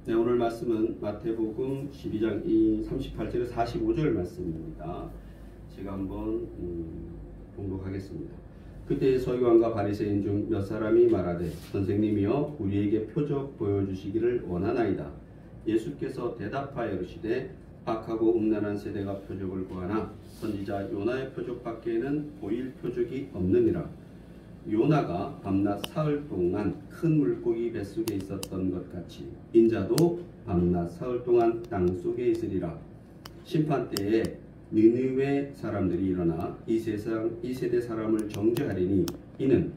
네, 오늘 말씀은 마태복음 12장 38절에서 45절 말씀입니다. 제가 한번 봉독하겠습니다. 그때 서기관과 바리새인 중 몇 사람이 말하되 선생님이여 우리에게 표적 보여주시기를 원하나이다. 예수께서 대답하여 이르시되 악하고 음란한 세대가 표적을 구하나 선지자 요나의 표적밖에는 보일 표적이 없느니라. 요나가 밤낮 사흘 동안 큰 물고기 뱃속에 있었던 것 같이 인자도 밤낮 사흘 동안 땅속에 있으리라. 심판때에 느느웨 사람들이 일어나 이 세대 사람을 정죄하리니 이는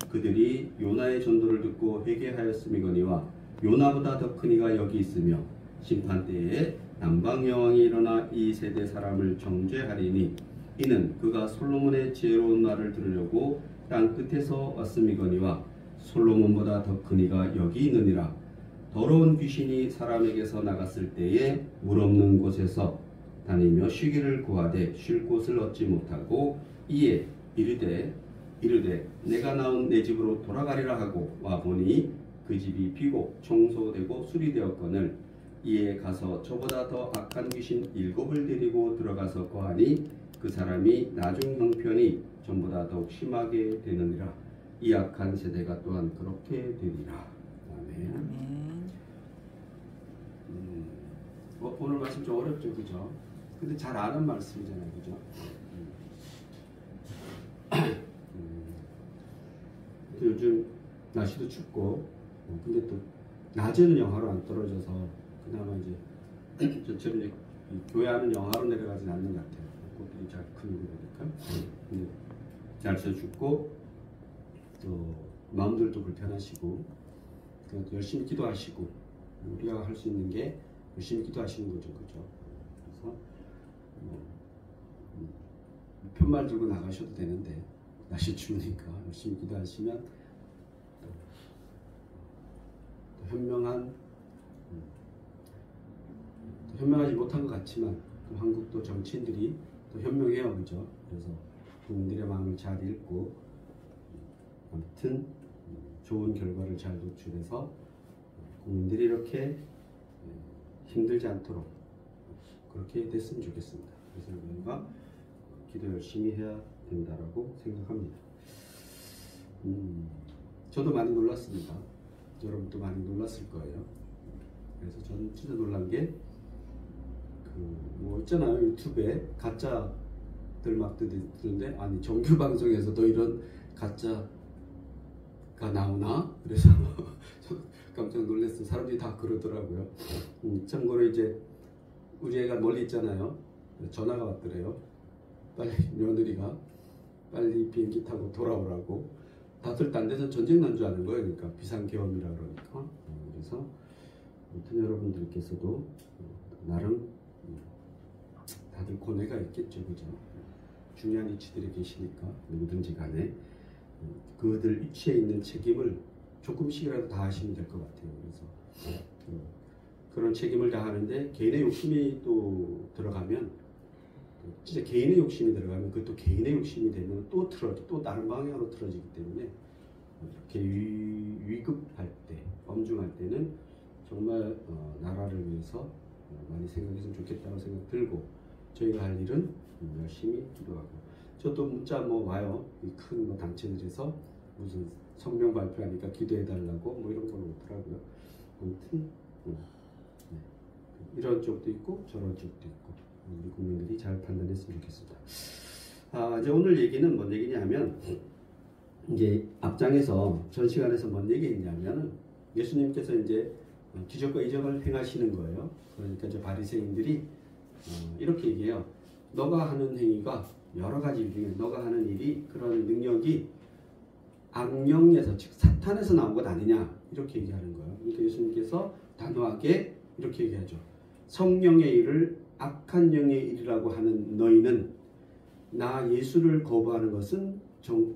그들이 요나의 전도를 듣고 회개하였음이거니와 요나보다 더 큰 이가 여기 있으며 심판때에 남방여왕이 일어나 이 세대 사람을 정죄하리니 이는 그가 솔로몬의 지혜로운 말을 들으려고 땅 끝에서 왔음이거니와 솔로몬보다 더 큰 이가 여기 있느니라. 더러운 귀신이 사람에게서 나갔을 때에 물 없는 곳에서 다니며 쉬기를 구하되 쉴 곳을 얻지 못하고 이에 이르되 내가 나온 내 집으로 돌아가리라 하고 와보니 그 집이 비고 청소되고 수리되었거늘 이에 가서 저보다 더 악한 귀신 7을 데리고 들어가서 거하니 그 사람이 나중 형편이 전보다 더욱 심하게 되느니라. 이 악한 세대가 또한 그렇게 되리라. 아멘. 오늘 말씀 좀 어렵죠, 그죠? 근데 잘 아는 말씀이잖아요, 그죠? 요즘 날씨도 춥고, 근데 또 낮에는 영하로 안 떨어져서 그나마 이제 저처럼 이제 교회 안은 영하로 내려가진 않는 것 같아요. 꽃들이 잘 크는 거 보니까. 근데 날씨도 춥고 또 마음들도 불편하시고 열심히 기도하시고 우리가 할 수 있는 게 열심히 기도하시는 거죠, 그죠? 그래서 편말 들고 나가셔도 되는데 날씨 추우니까 열심히 기도하시면 또 현명하지 못한 것 같지만 또 한국도 정치인들이 또 현명해요, 그죠? 그래서 국민들의 마음을 잘 읽고 아무튼 좋은 결과를 잘 도출해서 국민들이 이렇게 힘들지 않도록 그렇게 됐으면 좋겠습니다. 그래서 여러분과 기도 열심히 해야 된다라고 생각합니다. 저도 많이 놀랐습니다. 여러분도 많이 놀랐을 거예요. 그래서 저는 진짜 놀란 게 뭐 있잖아요, 유튜브에 가짜들 막 뜨는데 아니 정규 방송에서도 이런 가짜가 나오나? 그래서 깜짝 놀랐어요. 사람들이 다 그러더라고요. 참고로 이제 우리 애가 멀리 있잖아요. 전화가 왔더래요. 빨리 며느리가 빨리 비행기 타고 돌아오라고. 다들 딴 데서 전쟁 난 줄 아는 거예요. 그러니까 비상계엄이라 그러니까. 그래서 아무튼 여러분들께서도 나름 다들 고뇌가 있겠죠, 그죠? 중요한 위치들에 계시니까 누구든지 간에 그들 위치에 있는 책임을 조금씩이라도 다하시면 될 것 같아요. 그래서 그런 책임을 다하는데 개인의 욕심이 또 들어가면 진짜 개인의 욕심이 들어가면 그것도 개인의 욕심이 되면 또 다른 방향으로 틀어지기 때문에 이렇게 위급할 때, 엄중할 때는 정말 나라를 위해서 많이 생각했으면 좋겠다고 생각 들고 저희가 할 일은 열심히 기도하고 저도 문자 와요. 큰 단체들에서 무슨 성명 발표하니까 기도해달라고 이런 걸 오더라고요. 아무튼 이런 쪽도 있고 저런 쪽도 있고 우리 국민들이 잘 판단했으면 좋겠습니다. 이제 오늘 얘기는 뭔 얘기냐면 이제 앞장에서 전 시간에서 뭔 얘기했냐면은 예수님께서 이제 기적과 이적을 행하시는 거예요. 그러니까 이제 바리새인들이 이렇게 얘기해요. 너가 하는 행위가 여러 가지 일 중에 너가 하는 일이 그런 능력이 악령에서 즉 사탄에서 나온 것 아니냐 이렇게 얘기하는 거예요. 그러니까 예수님께서 단호하게 이렇게 얘기하죠. 성령의 일을 악한 영의 일이라고 하는 너희는 나 예수를 거부하는 것은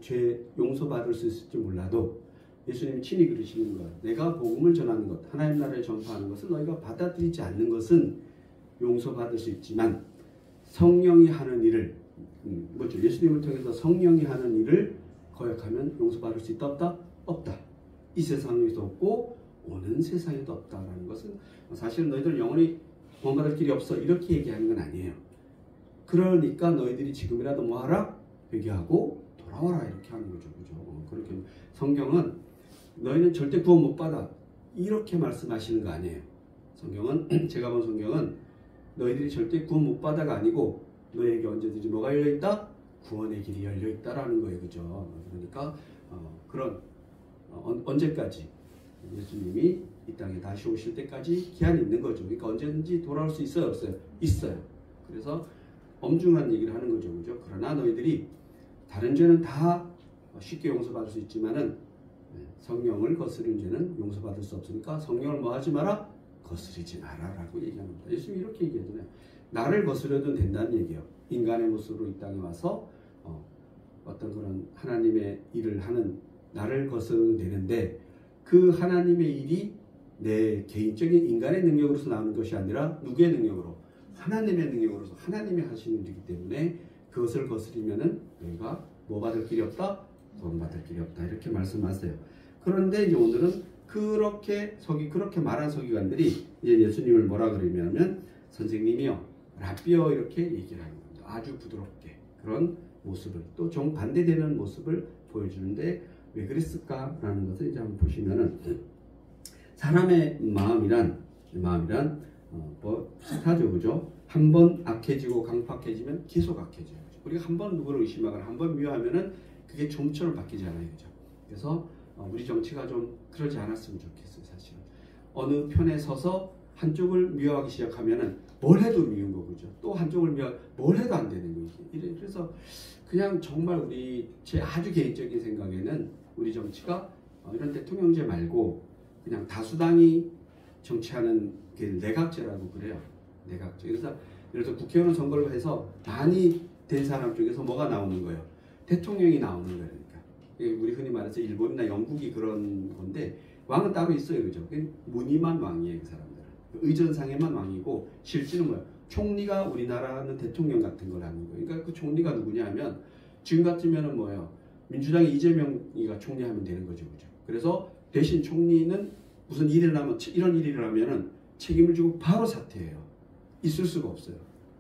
죄 용서받을 수 있을지 몰라도 예수님이 친히 그러시는 것, 내가 복음을 전하는 것, 하나님 나라를 전파하는 것을 너희가 받아들이지 않는 것은 용서받을 수 있지만 성령이 하는 일을 뭐죠? 예수님을 통해서 성령이 하는 일을 거역하면 용서받을 수 있다 없다? 없다. 이 세상에도 없고 오는 세상에도 없다라는 것은 사실은 너희들 영원히 구원받을 길이 없어 이렇게 얘기하는 건 아니에요. 그러니까 너희들이 지금이라도 뭐하라? 회개하고 돌아와라 이렇게 하는 거죠. 그죠? 그렇게 성경은 너희는 절대 구원 못 받아 이렇게 말씀하시는 거 아니에요. 성경은 제가 본 성경은 너희들이 절대 구원 못 받아가 아니고 너희에게 언제든지 뭐가 열려있다? 구원의 길이 열려있다라는 거예요. 그죠? 그러니까 언제까지 예수님이 이 땅에 다시 오실 때까지 기한이 있는 거죠. 그러니까 언제든지 돌아올 수 있어요? 없어요? 있어요. 그래서 엄중한 얘기를 하는 거죠. 그죠? 그러나 너희들이 다른 죄는 다 쉽게 용서받을 수 있지만은 성령을 거스르는 죄는 용서받을 수 없으니까 성령을 뭐 하지 마라? 거스르지 마라 라고 얘기합니다. 예수님이 이렇게 얘기하잖아요. 나를 거스려도 된다는 얘기예요. 인간의 모습으로 이 땅에 와서 어떤 그런 하나님의 일을 하는 나를 거스르면 되는데 그 하나님의 일이 내 개인적인 인간의 능력으로서 나오는 것이 아니라 누구의 능력으로? 하나님의 능력으로서 하나님이 하시는 일이기 때문에 그것을 거스리면은 너희가 뭐 받을 길이 없다? 구원 받을 길이 없다. 이렇게 말씀하세요. 그런데 이제 오늘은 그렇게 말한 서기관들이 이제 예수님을 뭐라 그러냐면 선생님이요, 라비요 이렇게 얘기를 하는 겁니다. 아주 부드럽게 그런 모습을 또 정반대되는 모습을 보여주는데 왜 그랬을까라는 것을 이제 한번 보시면은 사람의 마음이란 뭐 비슷하죠, 그죠? 한번 악해지고 강팍해지면 계속 악해져요. 우리가 한번 누구를 의심하거나 한번 미워하면은 그게 좀처럼 바뀌지 않아요, 그죠? 그래서 우리 정치가 좀 그러지 않았으면 좋겠어요, 사실은. 어느 편에 서서 한쪽을 미워하기 시작하면은 뭘 해도 미운 거고, 그죠? 또 한쪽을 뭘 해도 안 되는 거죠. 그래서 그냥 정말 제 아주 개인적인 생각에는 우리 정치가 이런 대통령제 말고 그냥 다수당이 정치하는 게 내각제라고 그래요. 내각제. 그래서 예를 들어서 국회의원 선거를 해서 많이 된 사람 쪽에서 뭐가 나오는 거예요? 대통령이 나오는 거예요. 그러니까 우리 흔히 말해서 일본이나 영국이 그런 건데 왕은 따로 있어요, 그죠? 무늬만 왕이에요, 그 사람들은. 의전상에만 왕이고 실제는 뭐예요? 총리가 우리나라는 대통령 같은 걸 하는 거예요. 그러니까 그 총리가 누구냐 하면 지금 같으면은 뭐예요? 민주당의 이재명이가 총리하면 되는 거죠, 그죠? 그래서 대신 총리는 무슨 일을 하면 이런 일을 하면은 책임을 지고 바로 사퇴해요. 있을 수가 없어요.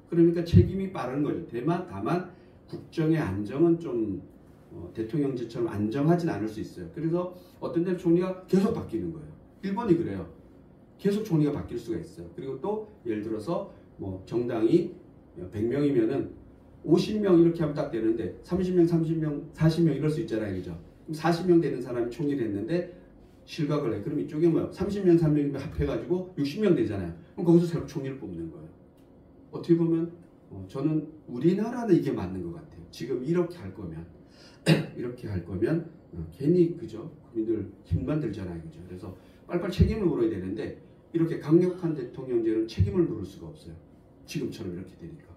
그러니까 책임이 빠른 거죠. 다만 국정의 안정은 좀 대통령제처럼 안정하진 않을 수 있어요. 그래서 어떤 데는 총리가 계속 바뀌는 거예요. 일본이 그래요. 계속 총리가 바뀔 수가 있어요. 그리고 또 예를 들어서 뭐 정당이 100명이면은 50명 이렇게 하면 딱 되는데 30명, 30명, 40명 이럴 수 있잖아요, 그죠? 그럼 40명 되는 사람이 총리를 했는데 실각을 해. 그럼 이쪽에 뭐야? 30명, 3명이면 합해가지고 60명 되잖아요. 그럼 거기서 새로 총리를 뽑는 거예요. 어떻게 보면 저는 우리나라는 이게 맞는 것 같아요. 지금 이렇게 할 거면 괜히 그죠? 국민들 힘만 들잖아요, 그죠? 그래서 빨리빨리 책임을 물어야 되는데 이렇게 강력한 대통령제는 책임을 물을 수가 없어요. 지금처럼 이렇게 되니까.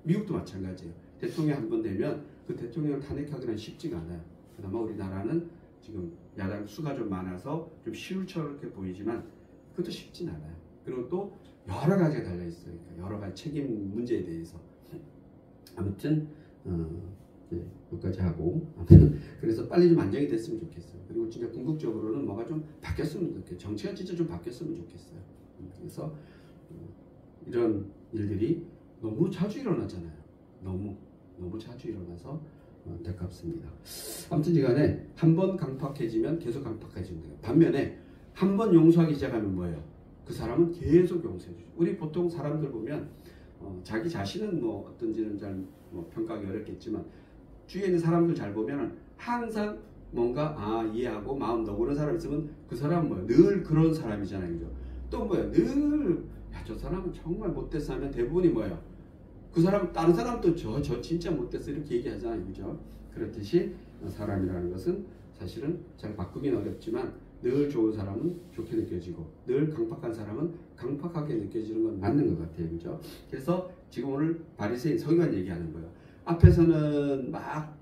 미국도 마찬가지예요. 대통령 한 번 되면 그 대통령을 탄핵하기는 쉽지가 않아요. 그나마 우리나라는 지금 야당 수가 좀 많아서 좀 쉬울처럼 이렇게 보이지만 그것도 쉽진 않아요. 그리고 또 여러 가지가 달려있어요. 그러니까 여러 가지 책임 문제에 대해서. 아무튼 여기까지 하고 그래서 빨리 좀 안정이 됐으면 좋겠어요. 그리고 진짜 궁극적으로는 뭐가 좀 바뀌었으면 좋겠어요. 정치가 진짜 좀 바뀌었으면 좋겠어요. 그래서 이런 일들이 너무 자주 일어나잖아요. 너무 자주 일어나서 안타깝습니다. 아무튼 간에 한 번 강팍해지면 계속 강팍해지는 거예요. 반면에 한 번 용서하기 시작하면 뭐예요? 그 사람은 계속 용서해 주죠. 우리 보통 사람들 보면 자기 자신은 뭐 어떤지는 잘 평가하기 어렵겠지만 주위에 있는 사람들 잘 보면 항상 뭔가 이해하고 마음 너그러운 사람 있으면 그 사람은 뭐예요? 늘 그런 사람이잖아요, 그죠? 또 뭐예요? 늘 저 사람은 정말 못됐어 하면 대부분이 뭐예요? 그 사람 다른 사람도 저 진짜 못됐어 이렇게 얘기하잖아요, 그죠? 그렇듯이 사람이라는 것은 사실은 잘 바꾸긴 어렵지만 늘 좋은 사람은 좋게 느껴지고 늘 강팍한 사람은 강팍하게 느껴지는 건 맞는 것 같아요, 그죠? 그래서 지금 오늘 바리새인 서기관 얘기하는 거예요. 앞에서는 막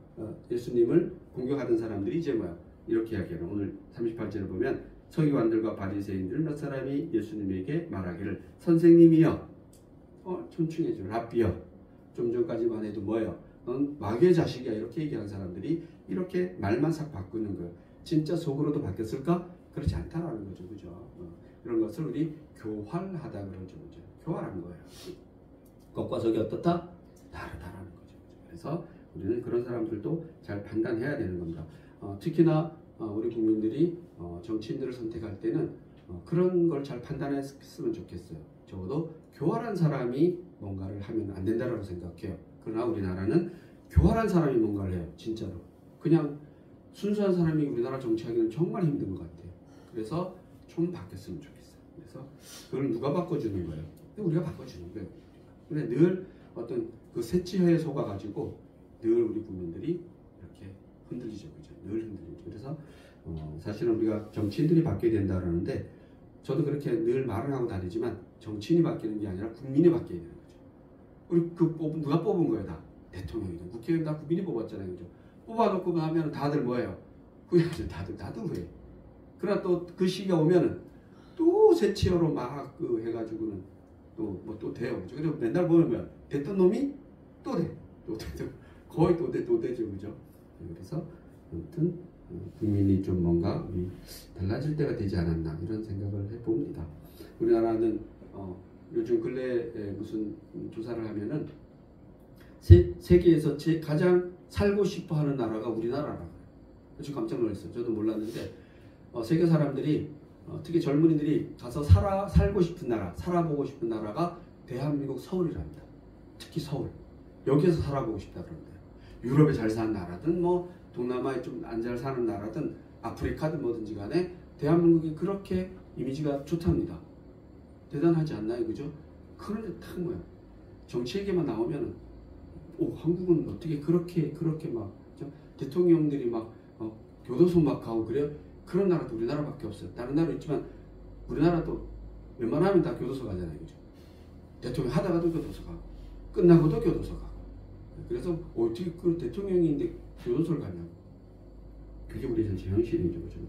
예수님을 공격하던 사람들이 이제 뭐야 이렇게 이야기해요. 오늘 38절을 보면 서기관들과 바리새인들 몇 사람이 예수님에게 말하기를 선생님이여, 존칭해줘, 라비여. 좀 전까지만 해도 뭐예요? 넌 마귀의 자식이야 이렇게 얘기하는 사람들이 이렇게 말만 싹 바꾸는 거예요. 진짜 속으로도 바뀌었을까? 그렇지 않다라는 거죠, 그죠? 이런 것을 우리 교활하다 그러죠. 그죠? 교활한 거예요. 겉과 속이 어떻다? 다르다라는 거죠. 그래서 우리는 그런 사람들도 잘 판단해야 되는 겁니다. 특히나 우리 국민들이 정치인들을 선택할 때는 그런 걸 잘 판단했으면 좋겠어요. 적어도 교활한 사람이 뭔가를 하면 안 된다고 생각해요. 그러나 우리나라는 교활한 사람이 뭔가를 해요. 진짜로. 그냥 순수한 사람이 우리나라 정치하기는 정말 힘든 것 같아요. 그래서 좀 바뀌었으면 좋겠어요. 그래서 그걸 누가 바꿔주는 거예요? 우리가 바꿔주는 거예요. 근데 늘 어떤 그 새치혀에 속아가지고 늘 우리 국민들이 이렇게 흔들리죠. 그죠? 늘 흔들리죠. 그래서 사실은 우리가 정치인들이 바뀌어야 된다는데 저도 그렇게 늘 말을 하고 다니지만 정치인이 바뀌는 게 아니라 국민이 바뀌어야 되는 거죠. 우리 누가 뽑은 거예요? 다 대통령이죠. 국회의원 다 국민이 뽑았잖아요. 그죠? 뽑아놓고 하면 다들 뭐예요? 후회하죠. 다들 후회. 그러나 또 그 시기가 오면은 또 새치어로 막 그 해가지고는 또 뭐 또 돼요. 그죠? 그래서 맨날 보면 됐던 놈이 또 돼. 또 되죠. 거의 또 되죠. 그죠? 그래서 아무튼 국민이 좀 뭔가 달라질 때가 되지 않았나 이런 생각을 해봅니다. 우리나라는 요즘 근래에 무슨 조사를 하면은 세계에서 가장 살고 싶어하는 나라가 우리나라라고. 지금 깜짝 놀랐어요. 저도 몰랐는데 세계 사람들이 특히 젊은이들이 가서 살고 싶은 나라, 살아보고 싶은 나라가 대한민국 서울이랍니다. 특히 서울. 여기에서 살아보고 싶다 그럽니다. 유럽에 잘 사는 나라든 뭐 동남아에 좀 안 잘 사는 나라든 아프리카든 뭐든지 간에 대한민국이 그렇게 이미지가 좋답니다. 대단하지 않나요? 그죠? 그런데 딱 뭐야. 정치 얘기만 나오면은 한국은 어떻게 그렇게 막 대통령들이 막 교도소 막 가고 그래요? 그런 나라도 우리나라밖에 없어요. 다른 나라 있지만 우리나라도 웬만하면 다 교도소 가잖아요. 그죠? 대통령 하다가도 교도소 가고 끝나고도 교도소 가고 그래서 어떻게 그 대통령인데 교도소를 가냐고. 그게 우리 전체 현실이죠. 그죠?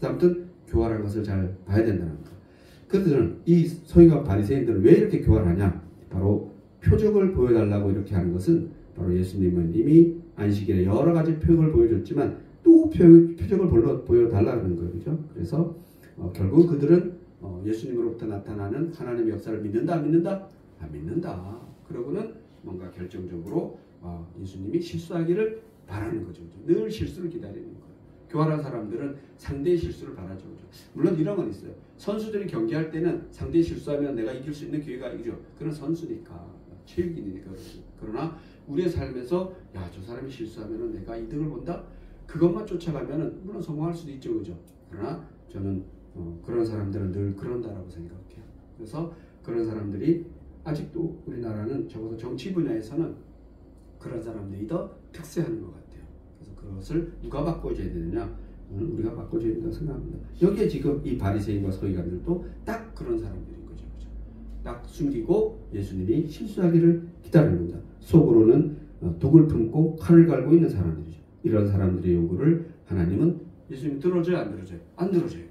아무튼 교활한 것을 잘 봐야 된다는 거. 그들은 이 서기관 바리새인들은 왜 이렇게 교활하냐? 바로 표적을 보여달라고 이렇게 하는 것은 바로 예수님은 이미 안식일에 여러 가지 표적을 보여줬지만 또 표적을 보여달라는 거예요. 그죠? 그래서 결국 그들은 예수님으로부터 나타나는 하나님의 역사를 믿는다, 안 믿는다? 안 믿는다. 그러고는 뭔가 결정적으로 예수님이 실수하기를 바라는 거죠. 늘 실수를 기다리는 거예요. 교활한 사람들은 상대의 실수를 바라죠. 그죠? 물론 이런 건 있어요. 선수들이 경기할 때는 상대의 실수하면 내가 이길 수 있는 기회가 있죠. 그런 선수니까, 체육인이니까. 그러나 우리의 삶에서 저 사람이 실수하면 내가 이득을 본다? 그것만 쫓아가면 물론 성공할 수도 있죠. 그죠? 그러나 저는 그런 사람들은 늘 그런다라고 생각해요. 그래서 그런 사람들이 아직도 우리나라는 적어도 정치 분야에서는 그런 사람들이 더 특세하는 것 같아요. 그래서 그것을 누가 바꿔줘야 되느냐? 우리가 바꿔줘야 된다고 생각합니다. 여기에 지금 이 바리새인과 서기관들도 딱 그런 사람들인 거죠. 그죠? 딱 숨기고 예수님이 실수하기를 기다리는 겁니다. 속으로는 독을 품고 칼을 갈고 있는 사람들이죠. 이런 사람들의 요구를 하나님은 예수님이 들어줘요, 안 들어줘요? 안 들어줘요.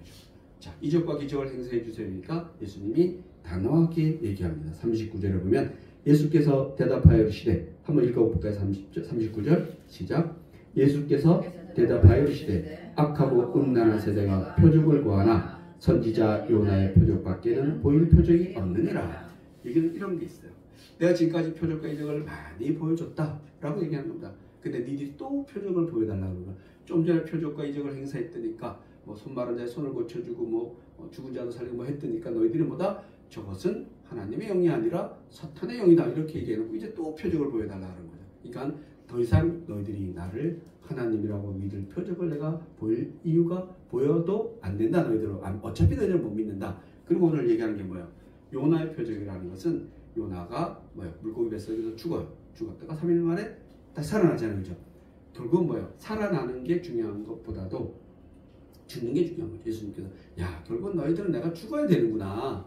자, 이적과 기적을 행사해 주세요니까 예수님이 단호하게 얘기합니다. 39절에 보면 예수께서 대답하여 이르시되, 한번 읽어볼까요? 39절 시작. 예수께서 대답하여 이르시되 악하고 음란한 세대가 표적을 구하나 선지자 요나의 표적밖에는 보일 표적이 없느니라. 이런 게 있어요. 내가 지금까지 표적과 이적을 많이 보여줬다라고 얘기하는 겁니다. 근데 니들이 또 표적을 보여달라고 그러면 좀 전에 표적과 이적을 행사했더니까 뭐 손 마른 자의 손을 고쳐주고 뭐 죽은 자도 살리고 뭐 했더니까 너희들이 뭐다? 저것은 하나님의 영이 아니라 사탄의 영이다 이렇게 얘기해놓고 이제 또 표적을 보여달라는 거죠. 그러니까 더 이상 너희들이 나를 하나님이라고 믿을 표적을 내가 보일 이유가 보여도 안 된다. 너희들은 어차피 너희들은 못 믿는다. 그리고 오늘 얘기하는 게 뭐예요? 요나의 표적이라는 것은 요나가 물고기 뱃속에서 죽었다가 3일 만에 다시 살아나잖아요. 그죠? 결국은 뭐예요? 살아나는 게 중요한 것보다도 죽는 게 중요한 거죠. 예수님께서 결국은 너희들은 내가 죽어야 되는구나.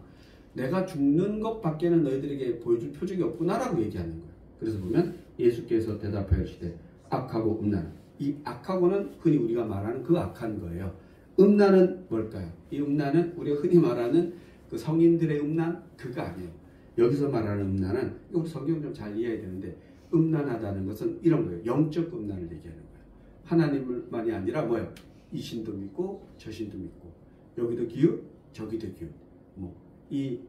내가 죽는 것밖에는 너희들에게 보여줄 표적이 없구나라고 얘기하는 거예요. 그래서 보면 예수께서 대답하여 이르시되 악하고 음란. 이 악하고는 흔히 우리가 말하는 그 악한 거예요. 음란은 뭘까요? 이 음란은 우리가 흔히 말하는 그 성인들의 음란 그거 아니에요. 여기서 말하는 음란은 우리 성경 좀 잘 이해해야 되는데 음란하다는 것은 이런 거예요. 영적 음란을 얘기하는 거예요. 하나님만이 아니라 뭐예요? 이 신도 믿고 저 신도 믿고 여기도 기웃 저기도 기운. 뭐 이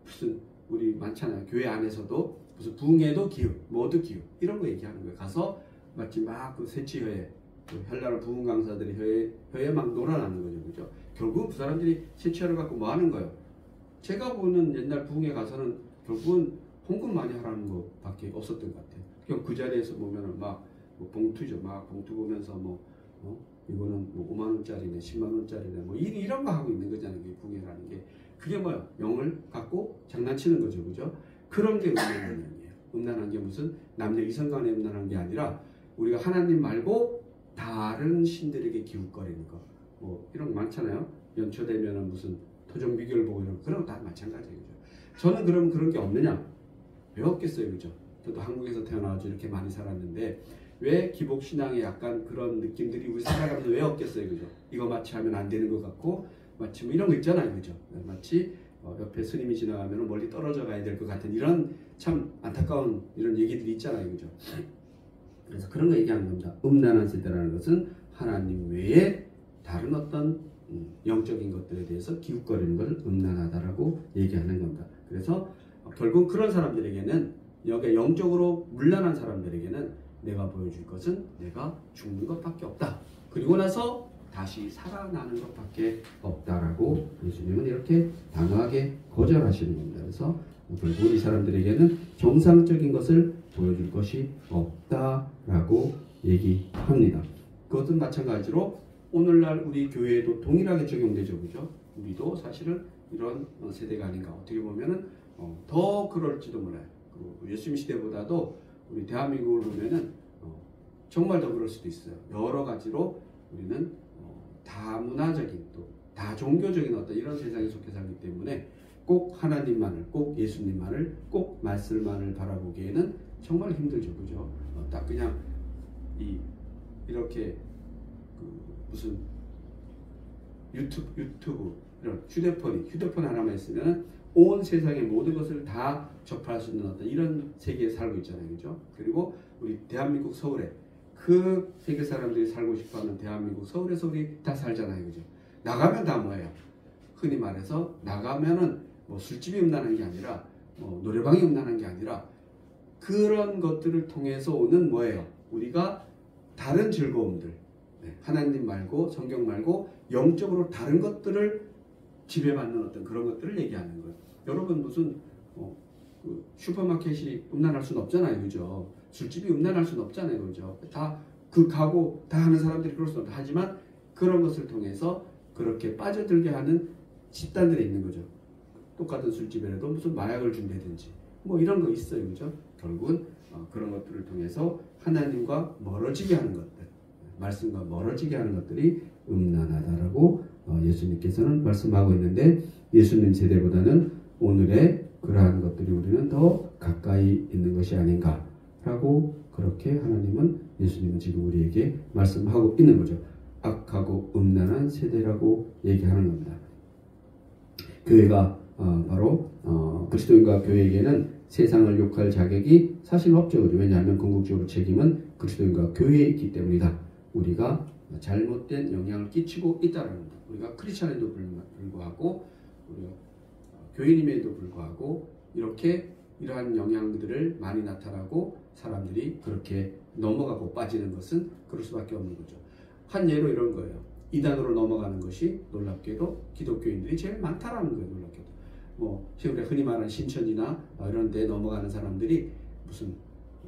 무슨 우리 많잖아요. 교회 안에서도 무슨 붕에도 기운, 뭐도 기운 이런 거 얘기하는 거예요. 가서 마치 막 그 세치회에 헬라로 부흥 강사들이 회에 막 놀아나는 거죠, 그죠? 결국은 그 사람들이 세치회를 갖고 뭐 하는 거예요? 제가 보는 옛날 부흥회 가서는 결국은 헌금 많이 하라는 것밖에 없었던 것 같아요. 그냥 그 자리에서 보면은 막 뭐 봉투죠, 막 봉투 보면서 이거는 뭐 5만 원짜리네, 10만 원짜리네, 뭐 이런 거 하고 있는 거잖아요. 그 부흥회라는 게. 그게 뭐야? 영을 갖고 장난치는 거죠, 그죠? 그런 게 음란한 영이에요. 음란한 게 무슨 남녀 이성간에 음란한 게 아니라 우리가 하나님 말고 다른 신들에게 기웃거리는 거, 뭐 이런 거 많잖아요. 연초되면은 무슨 토종 비결 보고 이런 거, 그런 거 다 마찬가지예요, 그죠? 저는 그럼 그런 게 없느냐? 왜 없겠어요, 그죠? 저도 한국에서 태어나서 이렇게 많이 살았는데 왜 기복 신앙에 약간 그런 느낌들이 우리 살아가면서 왜 없겠어요, 그죠? 이거 마치 하면 안 되는 것 같고 마치 뭐 이런 거 있잖아요, 그죠? 마치 옆에 스님이 지나가면 멀리 떨어져 가야 될 것 같은 이런 참 안타까운 이런 얘기들이 있잖아요, 그죠? 그래서 그런 거 얘기하는 겁니다. 음란한 세대라는 것은 하나님 외에 다른 어떤 영적인 것들에 대해서 기웃거리는 것을 음란하다라고 얘기하는 겁니다. 그래서 결국 그런 사람들에게는 여기 영적으로 문란한 사람들에게는 내가 보여줄 것은 내가 죽는 것밖에 없다. 그리고 나서 다시 살아나는 것밖에 없다라고 예수님은 이렇게 단호하게 거절하시는 겁니다. 그래서 결국 이 사람들에게는 정상적인 것을 보여줄 것이 없다라고 얘기합니다. 그것은 마찬가지로 오늘날 우리 교회에도 동일하게 적용되죠, 그죠? 우리도 사실은 이런 세대가 아닌가. 어떻게 보면은 더 그럴지도 몰라요. 예수님 시대보다도 우리 대한민국을 보면은 정말 더 그럴 수도 있어요. 여러 가지로 우리는 다문화적인 또 다종교적인 어떤 이런 세상에 속해 살기 때문에 꼭 하나님만을, 꼭 예수님만을, 꼭 말씀만을 바라보기에는 정말 힘들죠, 그죠? 딱 그냥 이렇게 무슨 유튜브 이런 휴대폰 하나만 있으면 온 세상의 모든 것을 다 접할 수 있는 어떤 이런 세계에 살고 있잖아요, 그죠? 그리고 우리 대한민국 서울에 그 세계 사람들이 살고 싶어하는 대한민국 서울에서 우리 다 살잖아요, 그죠? 나가면 다 뭐예요? 흔히 말해서 나가면은 뭐 술집이 음란한 게 아니라 뭐 노래방이 음란한 게 아니라 그런 것들을 통해서 오는 뭐예요? 우리가 다른 즐거움들, 하나님 말고 성경 말고 영적으로 다른 것들을 지배받는 어떤 그런 것들을 얘기하는 거예요. 여러분 무슨 그 슈퍼마켓이 음란할 수는 없잖아요, 그죠? 술집이 음란할 수는 없잖아요, 그죠? 다 그 가고 다 하는 사람들이 그럴 수는 없다. 하지만 그런 것을 통해서 그렇게 빠져들게 하는 집단들이 있는 거죠. 똑같은 술집에라도 무슨 마약을 준다든지 뭐 이런 거 있어요, 그죠? 결국은 그런 것들을 통해서 하나님과 멀어지게 하는 것들, 말씀과 멀어지게 하는 것들이 음란하다라고 예수님께서는 말씀하고 있는데 예수님 세대보다는 오늘의 그러한 것들이 우리는 더 가까이 있는 것이 아닌가라고 그렇게 예수님은 지금 우리에게 말씀하고 있는 거죠. 악하고 음란한 세대라고 얘기하는 겁니다. 교회가 바로 그리스도인과 교회에게는 세상을 욕할 자격이 사실 없죠. 왜냐하면 궁극적으로 책임은 그리스도인과 교회에 있기 때문이다. 우리가 잘못된 영향을 끼치고 있다는 겁니다. 우리가 크리스찬에도 불구하고 우리가 교인임에도 불구하고 이렇게 이러한 영향들을 많이 나타나고 사람들이 그렇게 넘어가고 빠지는 것은 그럴 수밖에 없는 거죠. 한 예로 이런 거예요. 이단으로 넘어가는 것이 놀랍게도 기독교인들이 제일 많다라는 거예요. 놀랍게도. 뭐 우리가 흔히 말하는 신천지나 이런 데 넘어가는 사람들이 무슨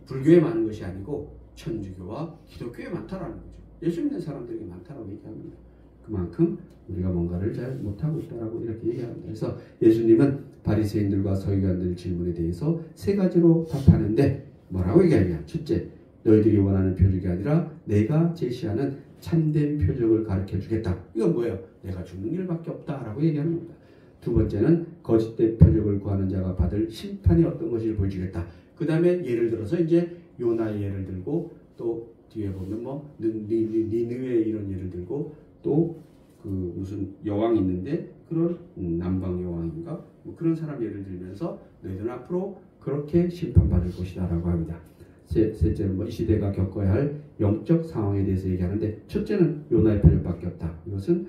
불교에 많은 것이 아니고 천주교와 기독교에 많다라는 거죠. 예수 믿는 사람들이 많다라고 얘기합니다. 그만큼 우리가 뭔가를 잘 못하고 있다라고 이렇게 얘기합니다. 그래서 예수님은 바리새인들과 서기관들 질문에 대해서 세 가지로 답하는데 뭐라고 얘기하냐? 첫째, 너희들이 원하는 표적이 아니라 내가 제시하는 참된 표적을 가르쳐 주겠다. 이건 뭐예요? 내가 주는 일밖에 없다라고 얘기하는 겁니다. 두 번째는 거짓된 표적을 구하는 자가 받을 심판이 어떤 것인지 보여주겠다. 그 다음에 예를 들어서 이제 요나의 예를 들고 또 뒤에 보면 뭐 니느웨 이런 예를 들고 또 그 무슨 여왕이 있는데 그런 남방 여왕인가 뭐 그런 사람 예를 들면서 너희들은 앞으로 그렇게 심판받을 것이다라고 합니다. 셋째는 뭐 이 시대가 겪어야 할 영적 상황에 대해서 얘기하는데 첫째는 요나의 표적밖에 없다. 이것은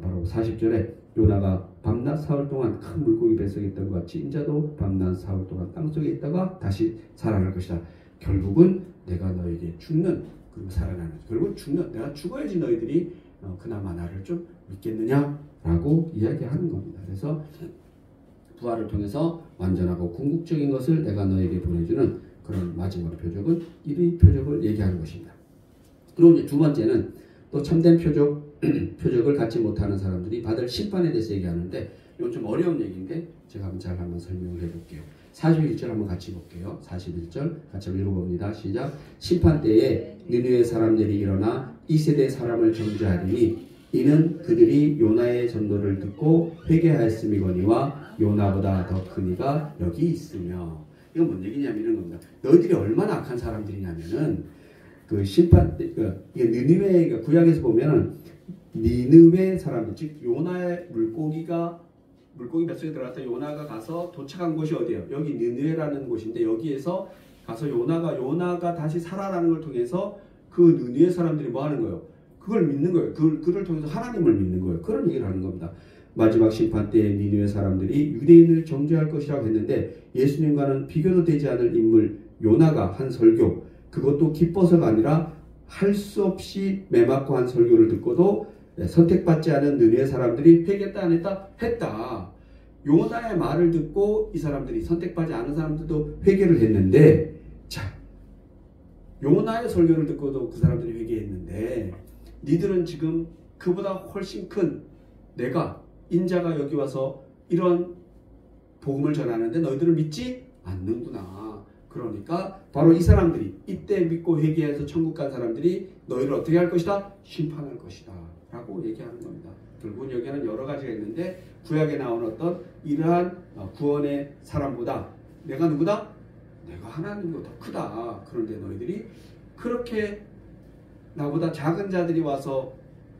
바로 40절에 요나가 밤낮 사흘 동안 큰 물고기 뱃속에 있던 것 같이 인자도 밤낮 사흘 동안 땅속에 있다가 다시 살아날 것이다. 결국은 내가 너에게 죽는, 그리고 살아나는, 결국 죽는, 내가 죽어야지 너희들이 그나마 나를 좀 믿겠느냐라고 이야기하는 겁니다. 그래서 부활을 통해서 완전하고 궁극적인 것을 내가 너에게 보내주는 그런 마지막 표적은 이 표적을 얘기하는 것입니다. 그리고 이제 두 번째는 또 참된 표적을 갖지 못하는 사람들이 받을 심판에 대해서 얘기하는데, 이건 좀 어려운 얘기인데 제가 한번 설명을 해볼게요. 41절 한번 같이 볼게요. 41절 같이 한번 읽어봅니다. 시작. 심판 때에 느느웨 사람들이 일어나 이 세대 사람을 정죄하리니 이는 그들이 요나의 전도를 듣고 회개하였음이거니와 요나보다 더 큰 이가 여기 있으며. 이건 뭔 얘기냐면 이런 겁니다. 너희들이 얼마나 악한 사람들이냐면은 그 심판 때 이게 느느웨, 구약에서 보면은 니느웨 사람들, 즉 요나의 물고기 뱃속에 들어갔다 요나가 가서 도착한 곳이 어디예요? 여기 느느웨라는 곳인데, 여기에서 가서 요나가 다시 살아나는 걸 통해서 그 느느웨 사람들이 뭐 하는 거예요? 그걸 믿는 거예요. 그를 통해서 하나님을 믿는 거예요. 그런 얘기를 하는 겁니다. 마지막 심판 때에 니느웨 사람들이 유대인을 정죄할 것이라고 했는데, 예수님과는 비교도 되지 않을 인물 요나가 한 설교, 그것도 기뻐서가 아니라 할 수 없이 매맞고 한 설교를 듣고도 선택받지 않은 느느웨 사람들이 회개했다 안 했다? 했다. 요나의 말을 듣고 이 사람들이, 선택받지 않은 사람들도 회개를 했는데, 자, 요나의 설교를 듣고도 그 사람들이 회개했는데, 니들은 지금 그보다 훨씬 큰 내가, 인자가 여기 와서 이런 복음을 전하는데 너희들을 믿지 않는구나. 그러니까 바로 이 사람들이, 이때 믿고 회개해서 천국 간 사람들이 너희를 어떻게 할 것이다? 심판할 것이다 라고 얘기하는 겁니다. 결국은 여기에는 여러 가지가 있는데, 구약에 나온 어떤 이러한 구원의 사람보다 내가 누구다? 내가 하나님보다 더 크다. 그런데 너희들이 그렇게 나보다 작은 자들이 와서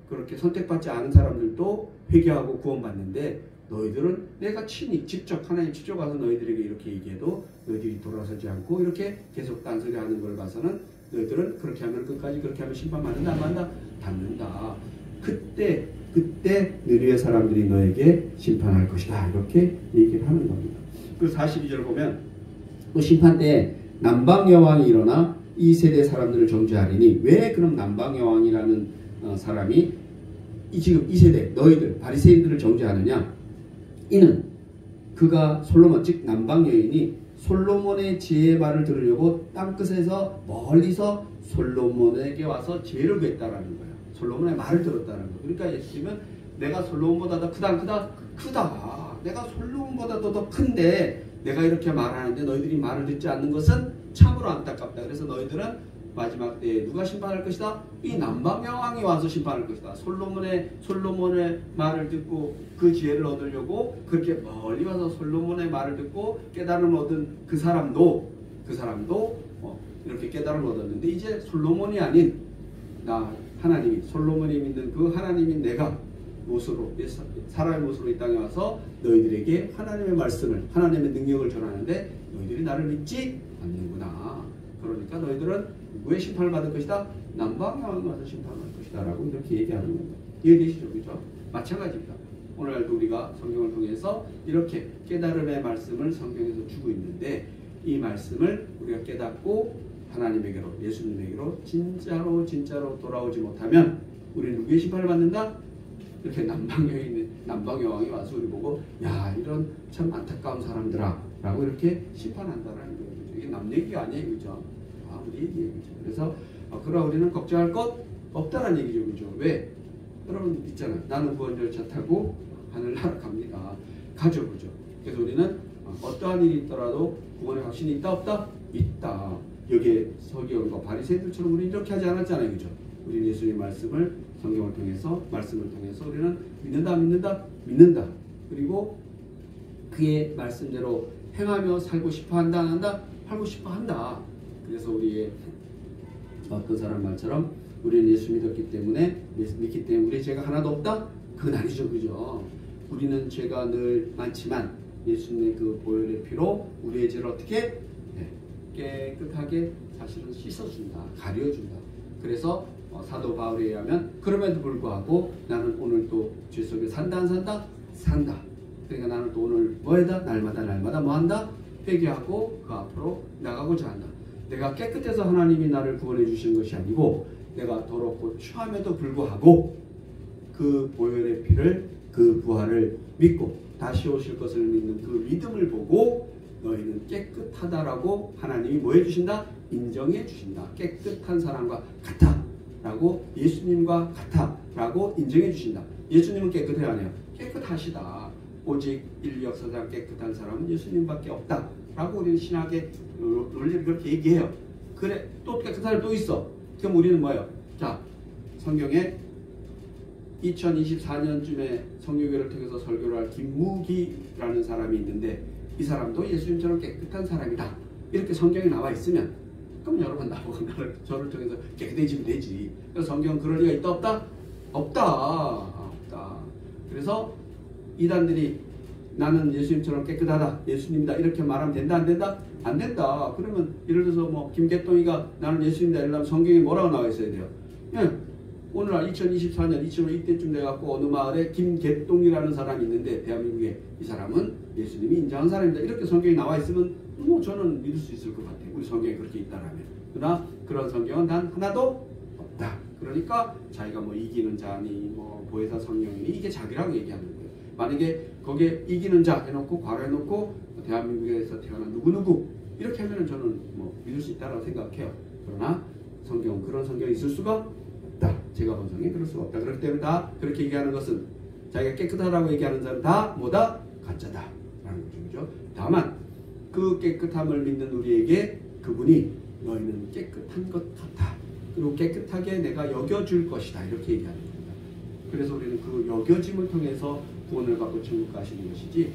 그렇게 선택받지 않은 사람들도 회개하고 구원받는데, 너희들은 내가 친히 직접 하나님 직접 가서 너희들에게 이렇게 얘기해도 너희들이 돌아서지 않고 이렇게 계속 딴소리 하는 걸 봐서는 너희들은 그렇게 하면 끝까지, 그렇게 하면 심판 받는다 안 받는다? 받는다. 그때 느느웨 사람들이 너에게 심판할 것이다. 이렇게 얘기를 하는 겁니다. 그 42절 보면 또 심판 때에 남방 여왕이 일어나 이 세대 사람들을 정죄하리니, 왜 그럼 남방 여왕이라는 사람이 지금 이 세대 너희들 바리새인들을 정죄하느냐? 이는 그가 솔로몬, 즉 남방 여인이 솔로몬의 지혜의 말을 들으려고 땅끝에서 멀리서 솔로몬에게 와서 지혜를 구했다라는 거예요. 솔로몬의 말을 들었다는 거예요. 그러니까 예수님은 내가 솔로몬보다 더 크다 안 크다? 크다. 내가 솔로몬보다도 더 큰데 내가 이렇게 말하는데 너희들이 말을 듣지 않는 것은 참으로 안타깝다. 그래서 너희들은 마지막 때에 누가 심판할 것이다? 이 남방 여왕이 와서 심판할 것이다. 솔로몬의 말을 듣고 그 지혜를 얻으려고 그렇게 멀리 와서 솔로몬의 말을 듣고 깨달음을 얻은 그 사람도 이렇게 깨달음을 얻었는데, 이제 솔로몬이 아닌 나 하나님이, 솔로몬이 믿는 그 하나님인 내가 모습으로, 사람의 모습으로 이 땅에 와서 너희들에게 하나님의 말씀을, 하나님의 능력을 전하는데 너희들이 나를 믿지 않는구나. 그러니까 너희들은 왜 심판을 받을 것이다? 남방 여왕이 와서 심판할 것이다 라고 이렇게 얘기하는 겁니다. 이해되시죠? 그죠? 마찬가지입니다. 오늘날도 우리가 성경을 통해서 이렇게 깨달음의 말씀을 성경에서 주고 있는데, 이 말씀을 우리가 깨닫고 하나님에게로, 예수님에게로 진짜로 돌아오지 못하면 우리는 누구의 심판을 받는다? 이렇게 남방 여왕이 와서 우리 보고 야, 이런 참 안타까운 사람들아 라고 이렇게 심판한다라는 거예요. 이게 남 얘기가 아니에요. 그죠? 우리 얘기죠. 그래서 그러나 우리는 걱정할 것 없다라는 얘기죠. 그죠? 왜? 여러분 있잖아요. 나는 구원 열차 타고 하늘나라 갑니다. 가죠. 그죠? 그래서 우리는 어떠한 일이 있더라도 구원의 확신이 있다 없다? 있다. 여기에 서기관과 바리새인들처럼 우리는 이렇게 하지 않았잖아요. 그죠? 우리는 예수님의 말씀을, 성경을 통해서, 말씀을 통해서 우리는 믿는다. 그리고 그의 말씀대로 행하며 살고 싶어 한다 안 한다? 살고 싶어 한다. 그래서 우리의 어떤 사람 말처럼 우리는 예수 믿기 때문에 우리의 죄가 하나도 없다? 그건 아니죠. 그죠? 우리는 죄가 늘 많지만 예수님의 그 보혈의 피로 우리의 죄를 어떻게 깨끗하게 사실은 씻어준다. 가려준다. 그래서 사도 바울에 의하면 그럼에도 불구하고 나는 오늘 또 죄 속에 산다 안 산다? 산다. 그러니까 나는 또 오늘 뭐해다? 날마다 뭐한다? 회개하고 그 앞으로 나가고자 한다. 내가 깨끗해서 하나님이 나를 구원해 주시는 것이 아니고 내가 더럽고 추함에도 불구하고 그 보혈의 피를, 그 부활을 믿고 다시 오실 것을 믿는 그 믿음을 보고 너희는 깨끗하다라고 하나님이 뭐 해주신다? 인정해 주신다. 깨끗한 사람과 같아 라고, 예수님과 같아 라고 인정해 주신다. 예수님은 깨끗해야 하네요. 깨끗하시다. 오직 인류 역사상 깨끗한 사람은 예수님밖에 없다 라고 우리는 신학의 논리를 그렇게 얘기해요. 그래, 또 깨끗한 사람 또 있어. 그럼 우리는 뭐예요? 자, 성경에 2024년쯤에 성교회를 통해서 설교를 할 김무기라는 사람이 있는데 이 사람도 예수님처럼 깨끗한 사람이다. 이렇게 성경에 나와 있으면 그럼 여러분 나보고 저를 통해서 깨끗해지면 되지. 그래서 성경은 그럴 리가 있다 없다? 없다. 그래서 이단들이 나는 예수님처럼 깨끗하다, 예수님이다 이렇게 말하면 된다 안 된다? 안 된다. 그러면 예를 들어서 뭐 김개똥이가 나는 예수님이다 이러면 성경에 뭐라고 나와 있어야 돼요? 예. 오늘 2024년 2005 이때쯤 돼갖고 어느 마을에 김개똥이라는 사람이 있는데 대한민국에 이 사람은 예수님이 인정한 사람이다 이렇게 성경에 나와 있으면 뭐 저는 믿을 수 있을 것 같아요. 우리 성경에 그렇게 있다라면. 그러나 그런 성경은 단 하나도 없다. 그러니까 자기가 뭐 이기는 자니 뭐 보혜사 성령이니 이게 자기라고 얘기하는 거예요. 만약에 거기에 이기는 자 해놓고 괄호해놓고 대한민국에서 태어난 누구누구 이렇게 하면은 저는 뭐 믿을 수 있다고 생각해요. 그러나 성경은 그런 성경이 있을 수가 없다. 제가 본 성경이 그럴 수가 없다. 그렇기 때문에 다 그렇게 얘기하는 것은 자기가 깨끗하다고 얘기하는 사람은 다 뭐다? 가짜다 라는 거죠. 그죠? 다만 그 깨끗함을 믿는 우리에게 그분이 너희는 깨끗한 것 같아. 그리고 깨끗하게 내가 여겨줄 것이다. 이렇게 얘기하는 겁니다. 그래서 우리는 그 여겨짐을 통해서 구원을 받고 천국 가시는 것이지